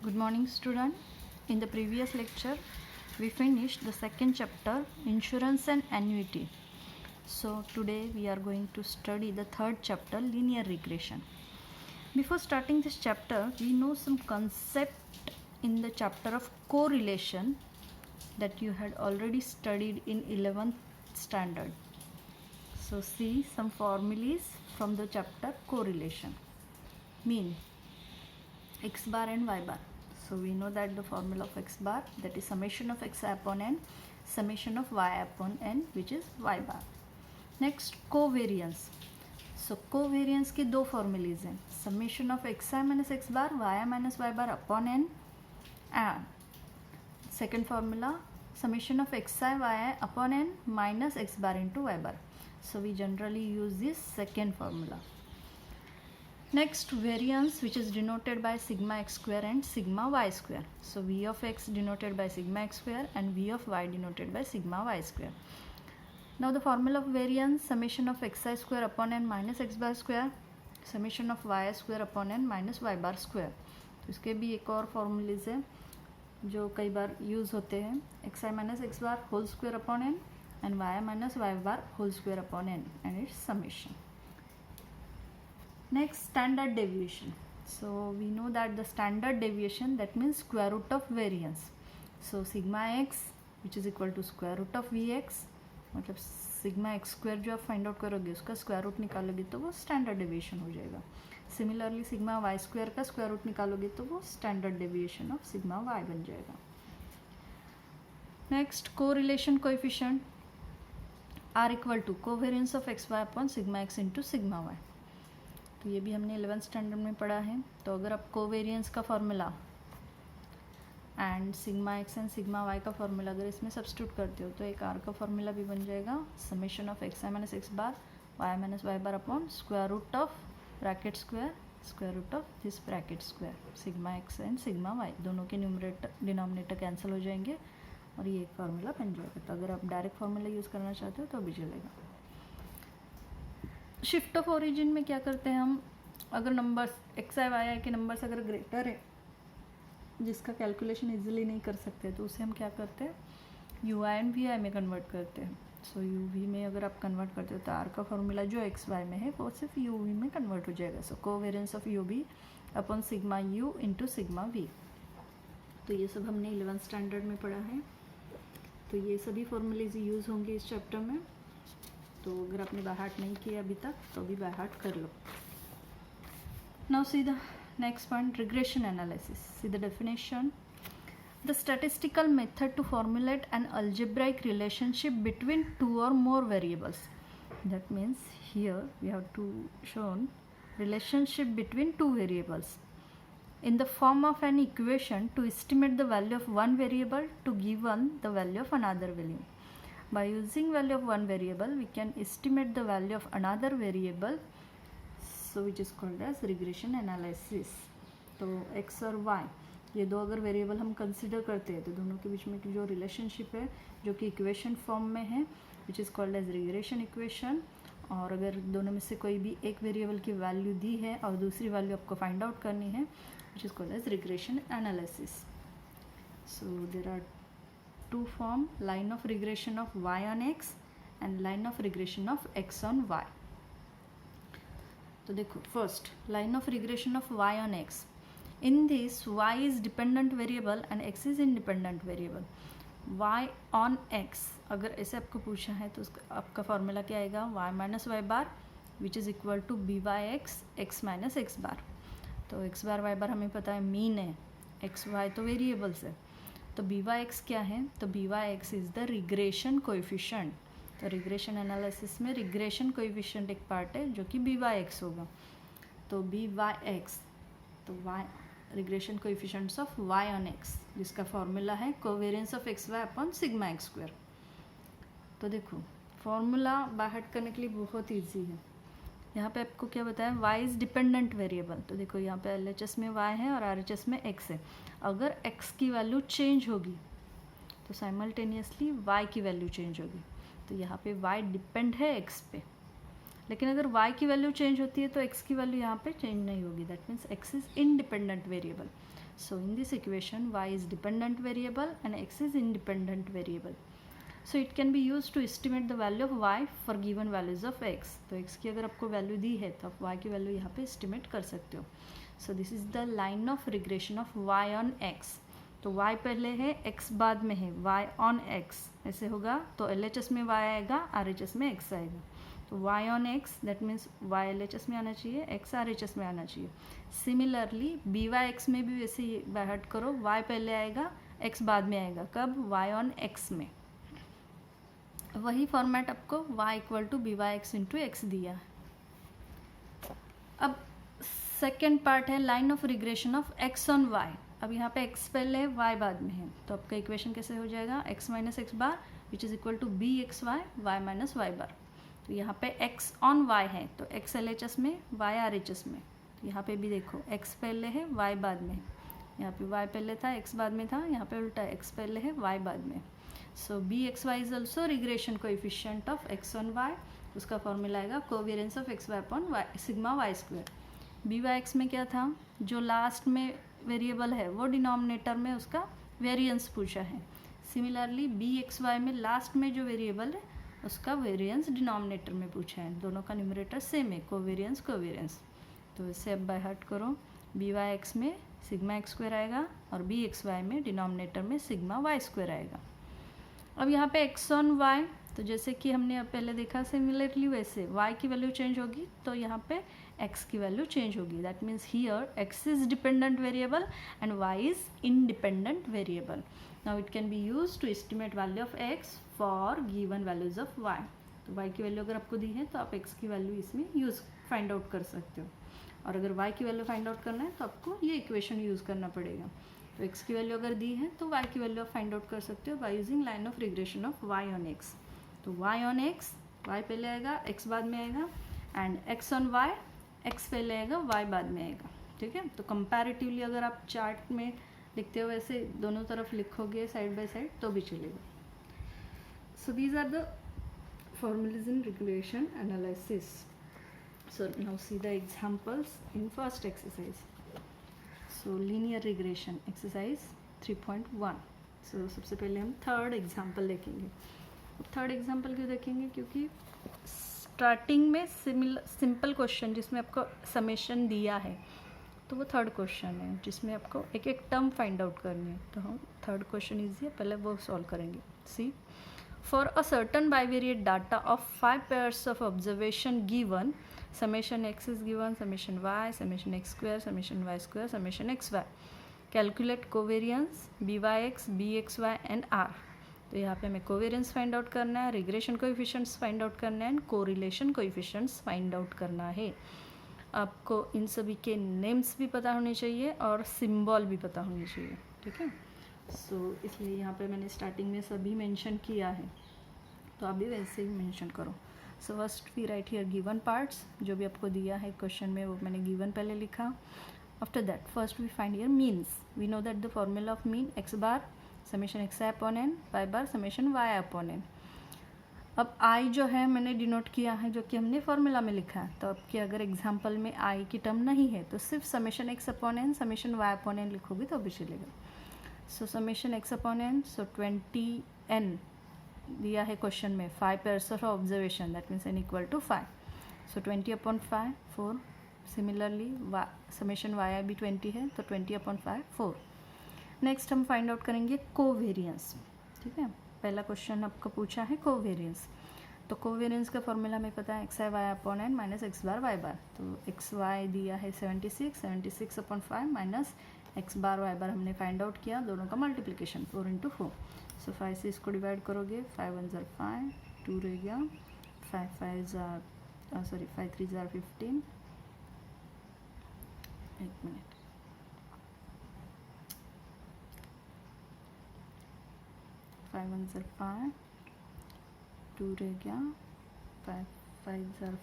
Good morning, student. In the previous lecture, we finished the second chapter, Insurance and Annuity. So today we are going to study the third chapter, Linear Regression. Before starting this chapter, we know some concept in the chapter of correlation that you had already studied in 11th standard. So see some formulas from the chapter correlation. Mean x bar and y bar. So we know that the formula of x bar, that is summation of x upon n, summation of y upon n, which is y bar. Next, covariance. So covariance के दो formulas हैं, summation of xi minus x bar, yi minus y bar upon n, and second formula summation of xi yi upon n minus x bar into y bar. So we generally use this second formula. Next, variance, which is denoted by sigma x square and sigma y square. So v of x denoted by sigma x square and v of y denoted by sigma y square. Now the formula of variance, summation of xi square upon n minus x bar square, summation of y square upon n minus y bar square. तो इसके भी एक और formulas है जो कई बार use होते हैं, xi minus x bar whole square upon n and y minus y bar whole square upon n and its summation. Next, standard deviation. So we know that the standard deviation, that means square root of variance. So sigma x which is equal to square root of vx, मतलब sigma x square जो आप find out करोगे उसका square root निकालोगे तो वो standard deviation हो जाएगा. सिमिलरली सिग्मा y स्क्वायर का स्क्वायर रूट निकालोगे तो वो standard deviation of sigma y बन जाएगा. Next, correlation coefficient r equal to covariance of x y upon sigma x into sigma y. तो ये भी हमने 11th स्टैंडर्ड में पढ़ा है. तो अगर आप कोवेरियंस का formula and sigma x and sigma y का फॉर्मूला अगर इसमें सब्स्टिट्यूट करते हो तो एक आर का फॉर्मूला भी बन जाएगा, summation of x i minus x bar y minus y bar upon square root of bracket square root of this bracket square. Sigma x and sigma y दोनों के न्यूमरेटर डिनोमिनेटर कैंसिल हो जाएंगे और ये एक फार्मूला बन जाएगा. तो अगर आप डायरेक्ट फार्मूला यूज़ करना चाहते हो तो भी चलेगा. शिफ्ट ऑफ ओरिजिन में क्या करते हैं हम, अगर नंबर्स एक्स आई वाई आई के नंबर्स अगर ग्रेटर है जिसका कैलकुलेशन इजीली नहीं कर सकते तो उसे हम क्या करते हैं यू आई एंड वी आई में कन्वर्ट करते हैं. सो यू वी में अगर आप कन्वर्ट करते हो तो आर का फॉर्मूला जो एक्स वाई में है वो सिर्फ यू वी में कन्वर्ट हो जाएगा. So covariance of u v upon sigma u into sigma v. तो ये सब हमने 11th स्टैंडर्ड में पढ़ा है. तो ये सभी फॉर्मूलेज यूज़ होंगे इस चैप्टर में. तो अगर आपने बाय हार्ट नहीं किया अभी तक तो भी बाय हार्ट कर लो. Now see the next point, regression analysis. See the definition, the statistical method to formulate an algebraic relationship between two or more variables. That means here we have to shown relationship between two variables in the form of an equation to estimate the value of one variable to given the value of another value. By using value of one variable, we can estimate the value of another variable, so which is called as regression analysis. तो x और y ये दो अगर variable हम consider करते हैं तो दोनों के बीच में जो रिलेशनशिप है जो कि इक्वेशन फॉर्म में है, which is called as regression equation. और अगर दोनों में से कोई भी एक वेरिएबल की वैल्यू दी है और दूसरी वैल्यू आपको फाइंड आउट करनी है, which is called as regression analysis. So there are two form, line of regression of y on x and line of regression of x on y. तो देखो first line of regression of y on x. In this y is dependent variable and x is independent variable. y on x अगर ऐसे आपको पूछा है तो उसका आपका फॉर्मूला क्या आएगा, y minus y bar which is equal to b y x x minus x bar. तो एक्स बार वाई बार हमें पता है मीन है, एक्स वाई तो वेरिएबल्स है. तो बी वाई एक्स क्या है, तो b y x is the regression coefficient. तो रिग्रेशन एनालिसिस में रिग्रेशन कोएफिशिएंट एक पार्ट है जो कि बी वाई एक्स होगा. तो बी वाई एक्स, तो y regression coefficients of y on x जिसका फॉर्मूला है covariance of x y upon sigma x square. तो देखो फॉर्मूला बाय हार्ट करने के लिए बहुत ईजी है. यहाँ पे आपको क्या बताया, y इज़ डिपेंडेंट वेरिएबल. तो देखो यहाँ पे LHS में y है और RHS में x है. अगर x की वैल्यू चेंज होगी तो साइमल्टेनियसली y की वैल्यू चेंज होगी. तो यहाँ पे y डिपेंड है x पे, लेकिन अगर y की वैल्यू चेंज होती है तो x की वैल्यू यहाँ पे चेंज नहीं होगी. That means x is independent variable. So in this equation y is dependent variable and x is independent variable. So it can be used to estimate the value of y for given values of x. तो x की अगर आपको value दी है तो आप y की value यहाँ पे estimate कर सकते हो. So this is the line of regression of y on x. तो y पहले है x बाद में है, y on x ऐसे होगा तो LHS में y आएगा, RHS में x आएगा. तो y on x that means y LHS में आना चाहिए, x RHS में आना चाहिए. सिमिलरली by x में भी वैसे ही बाय हट करो, y पहले आएगा, x बाद में आएगा. कब? y on x में. वही फॉर्मेट आपको y equal to by x into x दिया. अब सेकेंड पार्ट है line of regression of x on y. अब यहाँ पे x पहले है, y बाद में है, तो आपका इक्वेशन कैसे हो जाएगा? x minus x bar which is equal to b x y, y minus y bar. तो यहाँ पे x ऑन y है तो x LHS में, y RHS में. तो यहाँ पे भी देखो x पहले है, y बाद में. यहाँ पे y पहले था, x बाद में था, यहाँ पे उल्टा x पहले है, y बाद में. So b x y is also regression coefficient of x on y. उसका फॉर्मूला आएगा covariance of x y upon y sigma y square. B y x में क्या था? जो लास्ट में वेरिएबल है वो डिनोमिनेटर में उसका वेरिएंस पूछा है. सिमिलरली बी एक्स वाई में लास्ट में जो वेरिएबल है उसका वेरिएंस डिनोमिनेटर में पूछा है. दोनों का न्यूमरेटर सेम है, कोवेरियंस कोवेरियंस. तो इससे अब बाय हार्ट करो, बी वाई एक्स में सिग्मा एक्स स्क्वायर आएगा और बी एक्स वाई में डिनोमिनेटर में सिग्मा वाई स्क्वायर आएगा. अब यहाँ पे x ऑन y, तो जैसे कि हमने अब पहले देखा सिमिलरली वैसे y की वैल्यू चेंज होगी तो यहाँ पे x की वैल्यू चेंज होगी. That means here x is dependent variable and y is independent variable. Now it can be use to estimate value of x for given values of y. तो y की value अगर आपको दी है तो आप x की value इसमें use find out कर सकते हो. और अगर y की वैल्यू फाइंड आउट करना है तो आपको ये इक्वेशन यूज़ करना पड़ेगा. तो x की वैल्यू अगर दी है तो y की वैल्यू आप फाइंड आउट कर सकते हो by using line of regression of y on x. तो y ऑन x, y पहले आएगा, x बाद में आएगा, and x on y, x पहले आएगा, y बाद में आएगा. ठीक है. तो कंपैरेटिवली अगर आप चार्ट में लिखते हो वैसे दोनों तरफ लिखोगे साइड बाय साइड तो भी चलेगा. So these are the formulas in regression analysis. So now see the examples in first exercise. So linear regression exercise 3.1. So सबसे पहले हम थर्ड एग्जाम्पल देखेंगे. थर्ड एग्जाम्पल क्यों देखेंगे? क्योंकि स्टार्टिंग में सिंपल क्वेश्चन जिसमें आपको समेशन दिया है तो वो थर्ड क्वेश्चन है जिसमें आपको एक एक टर्म फाइंड आउट करनी है. तो हम थर्ड क्वेश्चन ईजी है, पहले वो सॉल्व करेंगे. सी, for a certain bivariate data of 5 pairs of observation given, summation x is given, summation y, summation x square, summation y square, summation xy. Calculate covariance byx, bxy and r. तो यहाँ पे हमें covariance find out करना है, regression coefficients find out करना है and correlation coefficients find out करना है. आपको इन सभी के नेम्स भी पता होने चाहिए और सिंबल भी पता होनी चाहिए. ठीक है. सो इसलिए यहाँ पे मैंने स्टार्टिंग में सभी मेंशन किया है, तो आप भी वैसे ही मेंशन करो. So first we write here given parts. जो भी आपको दिया है क्वेश्चन में वो मैंने गिवन पहले लिखा. After that first we find here means. We know that the formula of mean x bar summation x i upon n, y bar summation y upon n. अब आई जो है मैंने डिनोट किया है जो कि हमने फॉर्मूला में लिखा है. तो आपके अगर एग्जाम्पल में आई की टर्म नहीं है तो सिर्फ summation x upon n, summation y upon n लिखोगे तो भी चलेगा. So summation x upon n, so 20n दिया है क्वेश्चन में, 5 pairs of observation that means n equal to 5. So 20 upon 5 4. Similarly summation y i भी 20 है तो 20 अपॉन 5 4. नेक्स्ट हम फाइंड आउट करेंगे कोवेरियंस. ठीक है. पहला क्वेश्चन आपको पूछा है कोवेरियंस. तो कोवेरियंस का फॉर्मूला हमें पता है x i y upon n minus x bar y bar. तो एक्स वाई दिया है 76 upon 5 minus x bar y bar हमने फाइंड आउट किया, दोनों का मल्टीप्लिकेशन 4 इंटू 4. सो 5 से इसको डिवाइड करोगे, 5 1 जार 5, 2 रह गया, 5 3 जार 15. एक मिनट, 5 1 जार 5, 2 रह गया, 5 5 जार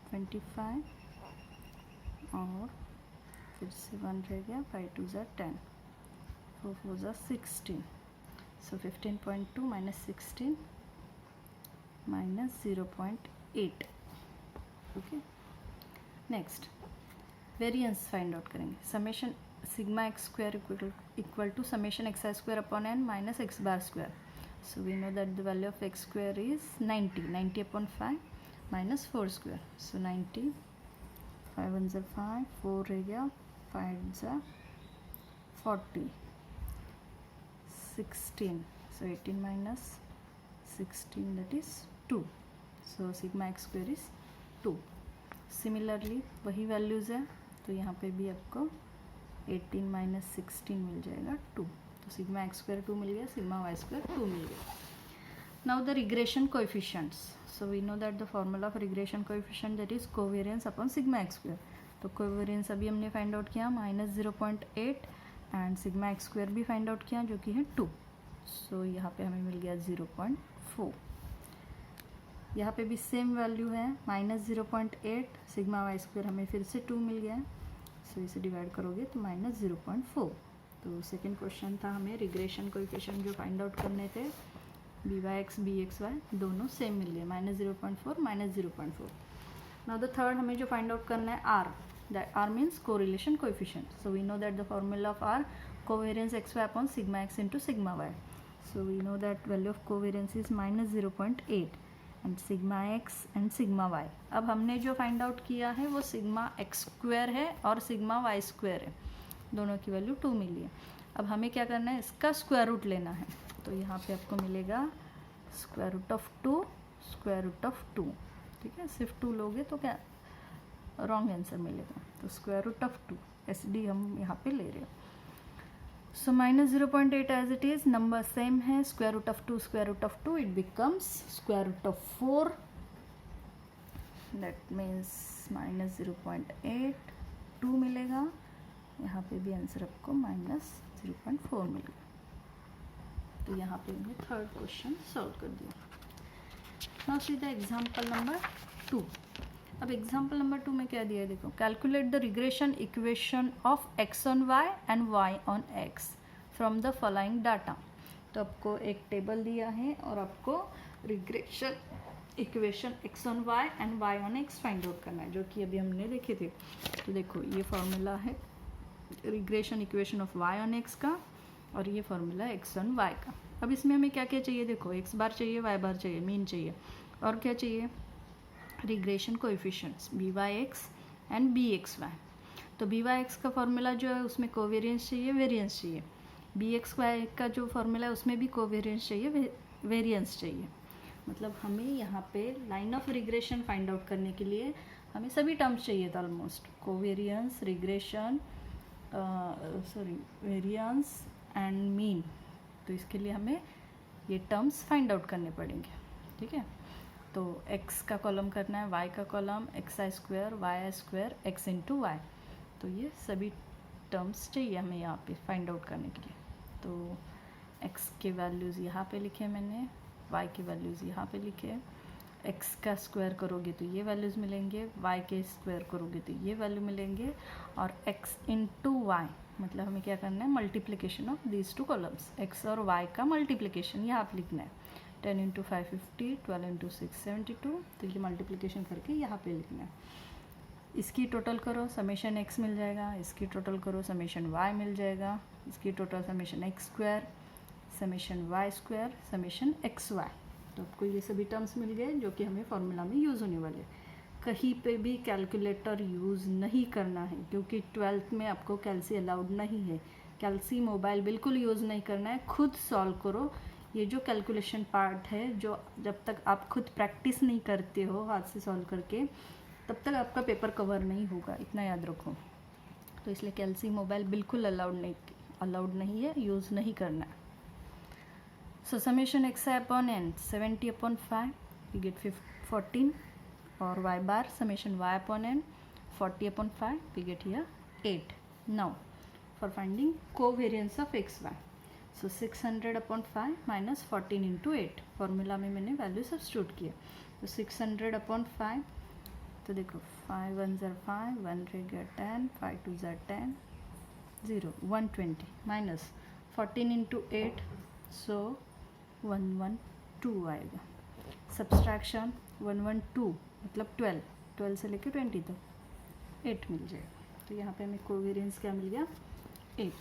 25 और फिर से 1 रह गया, 5 2 जार 10, 4 4 जार 16. सो 15.2 minus 16 minus 0.8. Okay. Next variance find out करेंगे. sigma x square equal to summation xi square upon n minus x bar square. So we know that the value of x square is 90 upon 5 minus 4 square. So 90, 5 ones are 5, 4 रह गया, 5 are 40, 16. So 18 minus 16, that is 2. So sigma x square is 2. Similarly वही values है तो यहाँ पे भी आपको 18 minus 16 मिल जाएगा 2. तो सिग्मा एक्स स्क्वायर 2 मिल गया, सिग्मा वाई स्क्वायर 2 मिल गया. Now the regression coefficients. So we know that the formula of regression coefficient that is covariance upon sigma x square. तो कोवेरियंस अभी हमने फाइंड आउट किया -0.8 एंड सिग्मा एक्स स्क्वायर भी find out किया जो कि है 2. सो यहाँ पे हमें मिल गया 0.4. यहाँ पे भी सेम वैल्यू है -0.8, सिग्मा वाई स्क्वायर हमें फिर से 2 मिल गया. सो इसे डिवाइड करोगे तो -0.4. तो सेकेंड क्वेश्चन था हमें रिग्रेशन कोएफिशिएंट जो फाइंड आउट करने थे, b y x b x y दोनों सेम मिल गए, -0.4 -0.4. नाउ द थर्ड हमें जो फाइंड आउट करना है r, that r means correlation coefficient. So we know that the formula of r covariance x y upon sigma x into sigma y. So we know that value of covariance is -0.8 and sigma x and sigma y. अब हमने जो find out किया है वो sigma x square है और sigma y square है, दोनों की वैल्यू 2 मिली है. अब हमें क्या करना है, इसका स्क्वायर रूट लेना है. तो यहाँ पे आपको मिलेगा square root of 2 square root of 2. ठीक है, सिर्फ 2 लोगे तो क्या रॉन्ग आंसर मिलेगा. तो स्क्वायर रूट ऑफ 2 SD हम यहाँ पे ले रहे हो. So -0.8 as it is, number same है, square root of 2 square root of 2, it becomes square root of 4. That means -0.8 2 मिलेगा. यहाँ पे भी आंसर आपको -0.4 मिलेगा. तो यहाँ पे हमने थर्ड क्वेश्चन सॉल्व कर दिया. Now see the example number 2. अब एग्जाम्पल नंबर 2 में क्या दिया है, देखो, calculate the regression equation of x on y and y on x from the following data. तो आपको एक टेबल दिया है और आपको regression equation x on y and y on x find out करना है, जो कि अभी हमने देखे थे. तो देखो ये फॉर्मूला है regression equation of y on x का और ये फॉर्मूला x ऑन y का. अब इसमें हमें क्या क्या चाहिए, देखो x बार चाहिए, y बार चाहिए, मीन चाहिए, और क्या चाहिए, regression coefficients b y x and b x y. तो बी वाई एक्स का फॉर्मूला जो है उसमें कोवेरियंस चाहिए, वेरियंस चाहिए. बी एक्स वाई का जो फॉर्मूला है उसमें भी कोवेरियंस चाहिए, वेरियंस चाहिए. मतलब हमें यहाँ पे line of regression find out करने के लिए हमें सभी टर्म्स चाहिए था almost, covariance, regression, variance and mean. तो इसके लिए हमें ये टर्म्स फाइंड आउट करने पड़ेंगे. ठीक है, तो x का कॉलम करना है, y का कॉलम, एक्स आई स्क्वायर वाई आई स्क्वायर एक्स इंटू वाई. तो ये सभी टर्म्स चाहिए हमें यहाँ पे फाइंड आउट करने के लिए. तो x के वैल्यूज़ यहाँ पे लिखे मैंने, y के वैल्यूज़ यहाँ पे लिखे. x का स्क्वायर करोगे तो ये वैल्यूज़ मिलेंगे, y के स्क्वायर करोगे तो ये वैल्यू मिलेंगे, और x इंटू वाई मतलब हमें क्या करना है, multiplication of these two columns, x और y का मल्टीप्लिकेशन यहाँ पे लिखना है. 10 इंटू 550, 12 इंटू 672. तो ये मल्टीप्लिकेशन करके यहाँ पे लिखना है. इसकी टोटल करो, समेशन x मिल जाएगा. इसकी टोटल करो, समेशन y मिल जाएगा. इसकी total summation x square, summation y square, summation x y. तो आपको ये सभी टर्म्स मिल गए जो कि हमें फॉर्मूला में यूज़ होने वाले. कहीं पे भी कैलकुलेटर यूज़ नहीं करना है क्योंकि 12th में आपको कैल्सी अलाउड नहीं है. कैल्सी मोबाइल बिल्कुल यूज़ नहीं करना है, खुद सॉल्व करो. ये जो कैलकुलेशन पार्ट है, जो जब तक आप खुद प्रैक्टिस नहीं करते हो हाथ से सॉल्व करके, तब तक आपका पेपर कवर नहीं होगा, इतना याद रखो. तो इसलिए कैल्सी मोबाइल बिल्कुल अलाउड नहीं है, यूज़ नहीं करना है. सो summation x i upon n 70 upon 5 we get 14, और y bar summation y upon n 40 upon 5 we get here 8. Now for finding covariance of x y, so 600 upon 5 minus 14 into 8. Formula में मैंने value substitute किया. तो 600 upon 5, तो देखो 5 1 ज़र 5, 1 रह गया 10, 5 2 ज़र 10, 0 120 माइनस 14 इंटू 8, सो 112 आएगा. सब्सट्रैक्शन 112 मतलब 12 से लेके 20 तक 8 मिल जाएगा. तो यहाँ पे हमें कोवेरियंस क्या मिल गया, 8।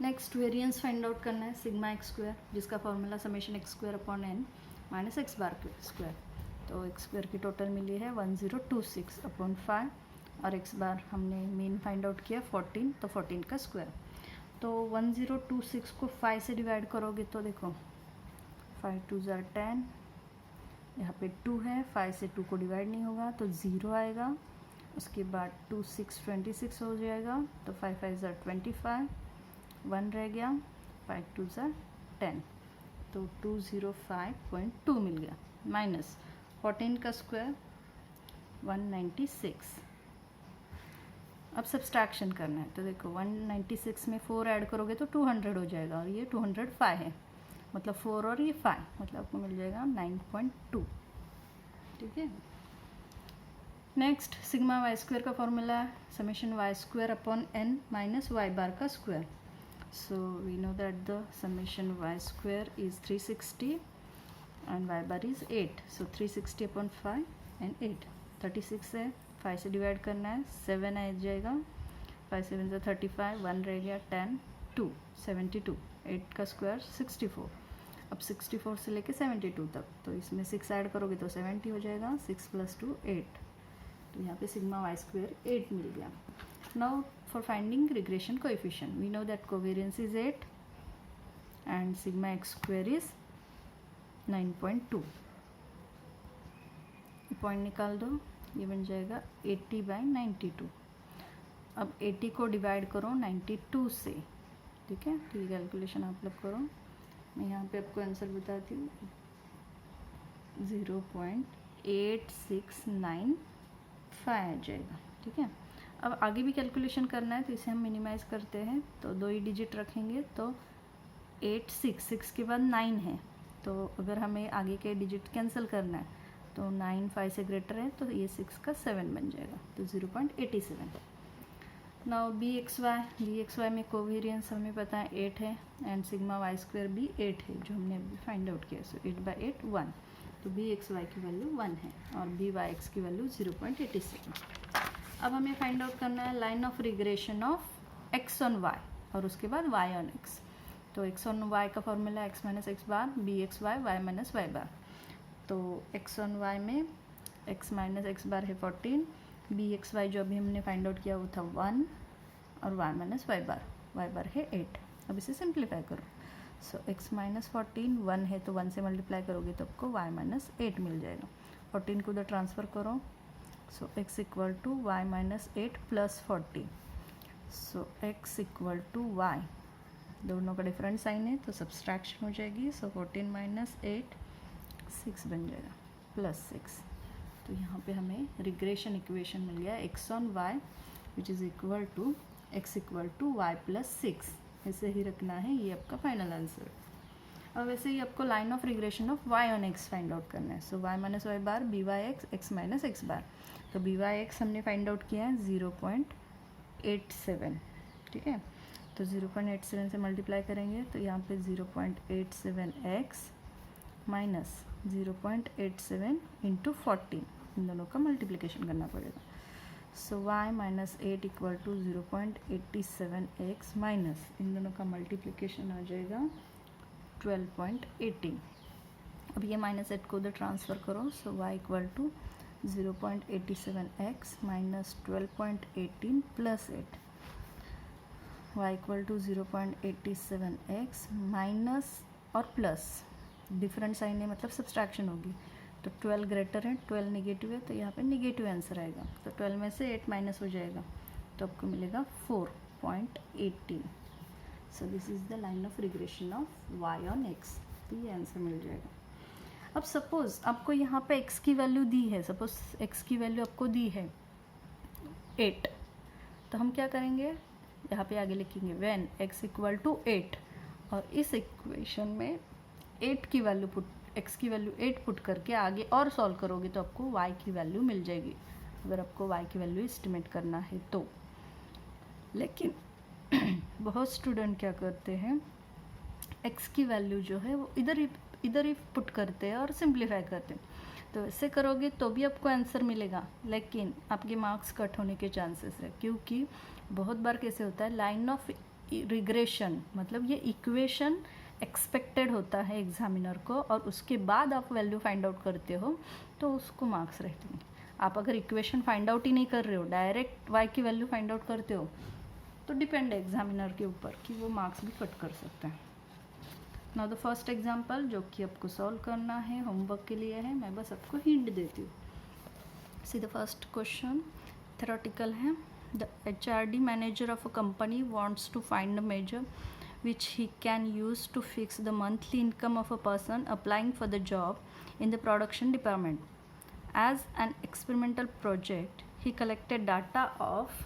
नेक्स्ट वेरिएंस फाइंड आउट करना है सिग्मा एक्स स्क्वायर, जिसका formula summation x square upon n minus x bar square. तो एक्स स्क्वायर की टोटल मिली है 1026 अपॉन 5 और एक्स बार हमने मीन फाइंड आउट किया 14, तो 14 का स्क्वायर। तो 1026 को 5 से डिवाइड करोगे तो देखो 5 2 ज़ार 10, यहाँ पे 2 है, 5 से 2 को डिवाइड नहीं होगा तो 0 आएगा। उसके बाद 2 6 26 हो जाएगा, तो 5 5 ज़ार 25, 1 रह गया, 5 2 ज़ार 10, तो 205.2 मिल गया। माइनस 14 का स्क्वायर 196। अब सब्सट्रैक्शन करना है, तो देखो 196 में 4 ऐड करोगे तो 200 हो जाएगा और ये 205 है, मतलब 4 और ये 5, मतलब आपको मिल जाएगा 9.2। ठीक है। नेक्स्ट सिग्मा वाई स्क्वायर का फॉर्मूला है summation y square upon n minus y bar का square. So we know that the summation y square is 360 and y bar is 8। So 360 upon 5 and 8, 36 है, 5 से डिवाइड करना है, 7 आ जाएगा, 5 7 से 35, 1 रह गया, 10 2 72, 8 का स्क्वायर 64। अब 64 से लेके 72 तक, तो इसमें 6 ऐड करोगे तो 70 हो जाएगा, 6 + 2 8, तो यहाँ पे सिग्मा वाई स्क्वायर 8 मिल गया। Now for finding regression coefficient we know that covariance is 8 and sigma x square is 9.2। Point निकाल दो, ये बन जाएगा 80/92। अब 80 को डिवाइड करो 92 से, ठीक है, तो ये कैलकुलेशन आप लोग करो। मैं यहाँ पे आपको आंसर बताती हूँ, 0.8695 आ जाएगा। ठीक है। अब आगे भी कैलकुलेशन करना है तो इसे हम मिनिमाइज़ करते हैं, तो 2 ही डिजिट रखेंगे, तो 6 के बाद 9 है, तो अगर हमें आगे के डिजिट कैंसिल करना है तो 9 5 से ग्रेटर है, तो ये 6 का 7 बन जाएगा, तो 0.87। नाउ बी एक्स वाई में कोवेरियंस हमें पता है 8 है एंड सिग्मा वाई स्क्वायर भी 8 है, जो हमने अभी फाइंड आउट किया। सो 8/8 1, तो बी एक्स वाई की वैल्यू 1 है और बी वाई एक्स की वैल्यू 0.87। अब हमें फाइंड आउट करना है line of regression of x on y और उसके बाद वाई ऑन एक्स। तो एक्स ऑन वाई का formula x minus x bar b x y y minus y bar. तो एक्स ऑन वाई में एक्स माइनस एक्स बार है 14, B x Y जो अभी हमने फाइंड आउट किया वो था 1 और वाई माइनस वाई बार है 8। अब इसे सिंप्लीफाई करो। सो एक्स माइनस 14 1 है, तो 1 से मल्टीप्लाई करोगे तो आपको वाई माइनस 8 मिल जाएगा। 14 को उधर ट्रांसफ़र करो, so x equal to y minus 8 plus 40। So x equal to y, दोनों का डिफरेंट साइन है तो सब्सट्रैक्शन हो जाएगी। सो 14 माइनस 8 6 बन जाएगा प्लस 6। तो यहाँ पे हमें रिग्रेशन इक्वेशन मिल गया x on y which is equal to x equal to y plus 6। ऐसे ही रखना है, ये आपका फाइनल आंसर। अब वैसे ही आपको line of regression of y on x find out करना है। So y minus y bar b y x x minus x bar. तो बी वाई एक्स हमने फाइंड आउट किया है 0.87, ठीक है। तो 0.87 से मल्टीप्लाई करेंगे तो यहाँ पे 0.87x माइनस 0.87 इंटू 14, इन दोनों का मल्टीप्लिकेशन करना पड़ेगा। So y minus 8 equal to 0.87x minus इन दोनों का मल्टीप्लिकेशन आ जाएगा 12.18। अब ये माइनस 8 को उधर ट्रांसफ़र करो। So y equal to 0.87x minus 12.18 plus 8, y equal to 0.87x minus और प्लस डिफरेंट साइन है मतलब सब्सट्रैक्शन होगी। तो 12 ग्रेटर है, 12 नेगेटिव है, तो यहाँ पे नेगेटिव आंसर आएगा। तो 12 में से 8 माइनस हो जाएगा तो आपको मिलेगा 4.18। So this is the line of regression of y on x। तो ये आंसर मिल जाएगा। अब सपोज़ आपको यहाँ पे x की वैल्यू दी है, सपोज़ x की वैल्यू आपको दी है 8, तो हम क्या करेंगे, यहाँ पे आगे लिखेंगे व्हेन x इक्वल टू 8 और इस इक्वेशन में 8 की वैल्यू x की वैल्यू 8 पुट करके आगे और सॉल्व करोगे तो आपको y की वैल्यू मिल जाएगी, अगर आपको y की वैल्यू एस्टिमेट करना है तो। लेकिन बहुत स्टूडेंट क्या करते हैं, x की वैल्यू जो है वो इधर ही पुट करते हैं और सिंप्लीफाई करते हैं। तो ऐसे करोगे तो भी आपको आंसर मिलेगा, लेकिन आपके मार्क्स कट होने के चांसेस है, क्योंकि बहुत बार कैसे होता है लाइन ऑफ रिग्रेशन, मतलब ये इक्वेशन एक्सपेक्टेड होता है एग्जामिनर को और उसके बाद आप वैल्यू फाइंड आउट करते हो तो उसको मार्क्स रहते हैं। आप अगर इक्वेशन फाइंड आउट ही नहीं कर रहे हो, डायरेक्ट वाई की वैल्यू फाइंड आउट करते हो, तो डिपेंड है एग्जामिनर के ऊपर कि वो मार्क्स भी कट कर सकते हैं। नाउ द फर्स्ट एग्जाम्पल जो कि आपको सॉल्व करना है, होमवर्क के लिए है, मैं बस आपको हिंट देती हूँ। See the first question theoretical है। The HRD manager of a company wants to find a measure which he can use to fix the monthly income of a person applying for the job in the production department. As an experimental project, he collected data of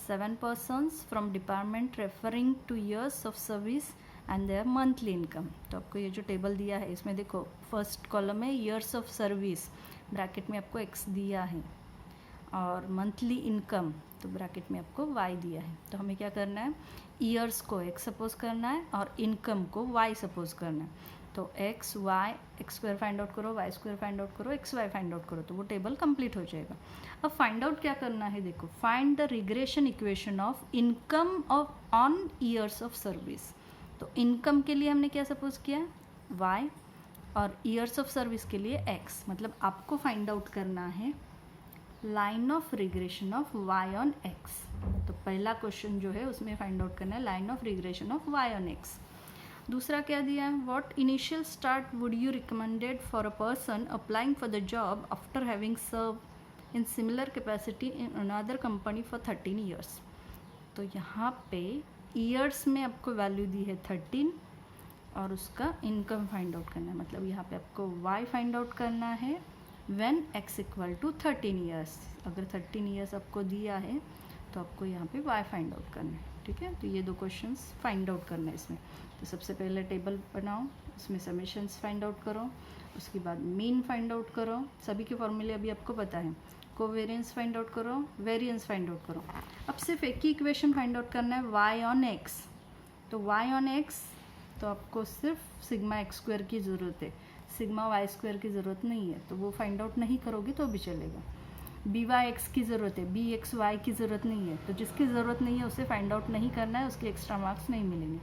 7 persons from department referring to years of service and their monthly income. तो आपको ये जो table दिया है इसमें देखो first column में years of service, bracket में आपको x दिया है, और मंथली इनकम तो ब्रैकेट में आपको y दिया है। तो हमें क्या करना है, ईयर्स को x सपोज करना है और इनकम को y सपोज करना है। तो x स्क्वायर फाइंड आउट करो, y स्क्वायर फाइंड आउट करो, xy फाइंड आउट करो, तो वो टेबल कंप्लीट हो जाएगा। अब फाइंड आउट क्या करना है, देखो find the regression equation of income of on years of service. तो इनकम के लिए हमने क्या सपोज किया, y, और ईयर्स ऑफ सर्विस के लिए x। मतलब आपको फाइंड आउट करना है line of regression of y on x। तो पहला क्वेश्चन जो है उसमें फाइंड आउट करना है line of regression of y on x। दूसरा क्या दिया है, what initial start would you recommended for a person applying for the job after having serve in similar capacity in another company for 13 years. तो यहाँ पे years में आपको value दी है 13 और उसका इनकम फाइंड आउट करना है। मतलब यहाँ पे आपको y फाइंड आउट करना है when x equal to 13 years. अगर 13 ईयर्स आपको दिया है तो आपको यहाँ पे y फाइंड आउट करना है, ठीक है। तो ये दो क्वेश्चंस फाइंड आउट करना है इसमें। तो सबसे पहले टेबल बनाओ, उसमें समेशंस फाइंड आउट करो, उसके बाद मीन फाइंड आउट करो, सभी के फॉर्मूले अभी आपको पता है, कोवेरियंस फाइंड आउट करो, वेरियंस फाइंड आउट करो। अब सिर्फ एक ही इक्वेशन फाइंड आउट करना है y ऑन x। तो y ऑन x तो आपको सिर्फ सिग्मा x स्क्वायर की ज़रूरत है, सिग्मा y स्क्वायर की ज़रूरत नहीं है, तो वो फाइंड आउट नहीं करोगे तो भी चलेगा। बी वाई एक्स की ज़रूरत है, बी एक्स वाई की ज़रूरत नहीं है, तो जिसकी ज़रूरत नहीं है उसे फाइंड आउट नहीं करना है, उसके एक्स्ट्रा मार्क्स नहीं मिलेंगे।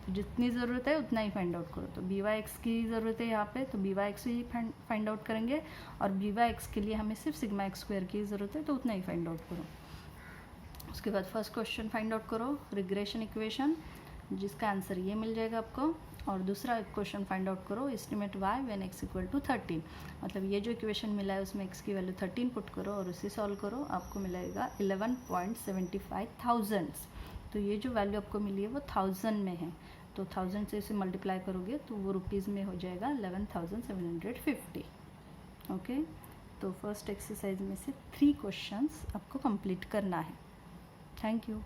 तो जितनी ज़रूरत है उतना ही फाइंड आउट करो। तो बी वाई एक्स की ज़रूरत है यहाँ पे, तो बी वाई एक्स ही फाइंड आउट करेंगे, और बी वाई एक्स के लिए हमें सिर्फ सिग्मा एक्स स्क्वायर की ज़रूरत है, तो उतना ही फाइंड आउट करो। उसके बाद फर्स्ट क्वेश्चन फाइंड आउट करो, रिग्रेशन इक्वेशन, जिसका आंसर ये मिल जाएगा आपको। और दूसरा क्वेश्चन फाइंड आउट करो, estimate y when x equal to 13। मतलब ये जो इक्वेशन मिला है उसमें x की वैल्यू 13 पुट करो और उसे सॉल्व करो, आपको मिलेगा 11.75 थाउजेंड्स। तो ये जो वैल्यू आपको मिली है वो 1000 में है, तो 1000 से इसे मल्टीप्लाई करोगे तो वो रुपीज़ में हो जाएगा 11,750। ओके, तो फर्स्ट एक्सरसाइज में से 3 क्वेश्चंस आपको कंप्लीट करना है। Thank you.